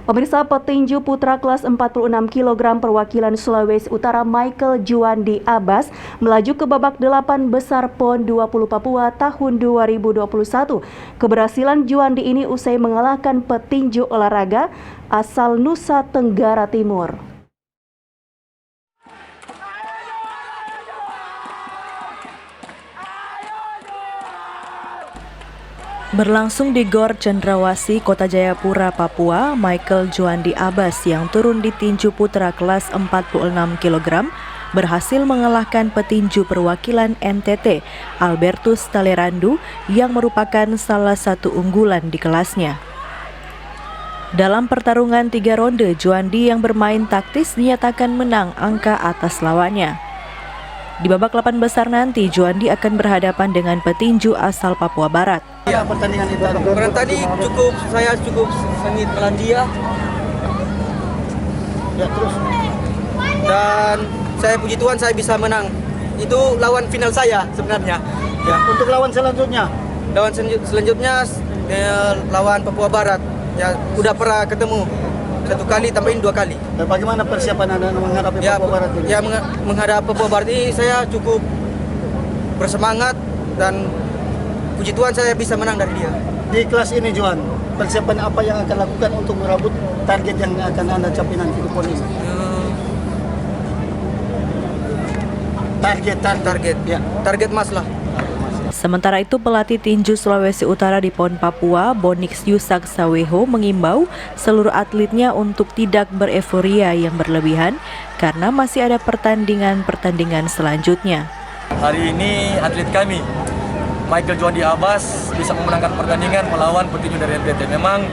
Pemirsa, petinju putra kelas 46 kg perwakilan Sulawesi Utara Michael Juandi Abbas melaju ke babak 8 besar PON 20 Papua tahun 2021. Keberhasilan Juandi ini usai mengalahkan petinju olahraga asal Nusa Tenggara Timur. Berlangsung di Gor Cendrawasih, Kota Jayapura, Papua, Michael Juandi Abbas yang turun di tinju putra kelas 46 kg berhasil mengalahkan petinju perwakilan NTT, Albertus Talerandu, yang merupakan salah satu unggulan di kelasnya. Dalam pertarungan 3 ronde, Juandi yang bermain taktis dinyatakan menang angka atas lawannya. Di babak 8 besar nanti, Juandi akan berhadapan dengan petinju asal Papua Barat. Ya, pertandingan tadi saya cukup sengit melawan dia. Ya, terus. Dan saya puji Tuhan saya bisa menang. Itu lawan final saya sebenarnya. Ya. Untuk lawan selanjutnya? Lawan selanjutnya lawan Papua Barat. Ya, udah pernah ketemu 1 kali tambahin 2 kali. Dan bagaimana persiapan Anda menghadapi Papua Barat ini? Ya, menghadapi Papua Barat ini saya cukup bersemangat dan puji Tuhan saya bisa menang dari dia. Di kelas ini, Juan, persiapan apa yang akan lakukan untuk merebut target yang akan Anda capai nanti di PON ini? Target emas lah. Sementara itu, pelatih tinju Sulawesi Utara di PON Papua, Bonix Yusak Saweho, mengimbau seluruh atletnya untuk tidak bereforia yang berlebihan karena masih ada pertandingan selanjutnya. Hari ini atlet kami, Michael Juandi Abbas, bisa memenangkan pertandingan melawan petinju dari NTT. Memang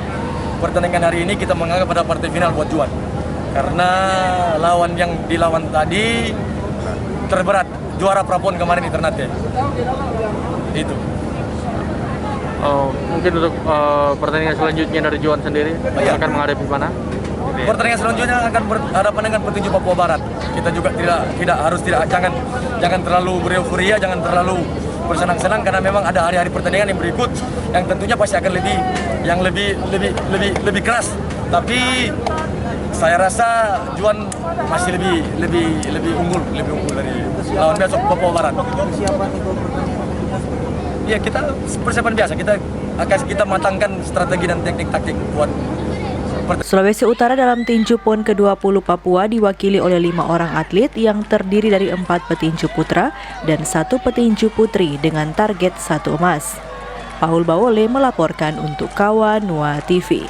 pertandingan hari ini kita menganggap pada partai final buat Juan, karena lawan yang dilawan tadi terberat, juara Prapon kemarin di Ternate. Itu. Mungkin untuk pertandingan selanjutnya dari Juan sendiri akan menghadapi mana? Pertandingan selanjutnya akan berhadapan dengan petinju Papua Barat. Kita juga jangan terlalu bereuforia, jangan terlalu bersenang-senang karena memang ada hari-hari pertandingan yang berikut yang tentunya pasti akan lebih keras. Tapi saya rasa Juan masih lebih unggul dari lawan besok Papua Barat. Ya, kita persiapan biasa, kita matangkan strategi dan teknik taktik buat Sulawesi Utara dalam tinju PON ke-20 Papua diwakili oleh 5 orang atlet yang terdiri dari 4 petinju putra dan 1 petinju putri dengan target 1 emas. Paul Bawole melaporkan untuk Kawan Nua TV.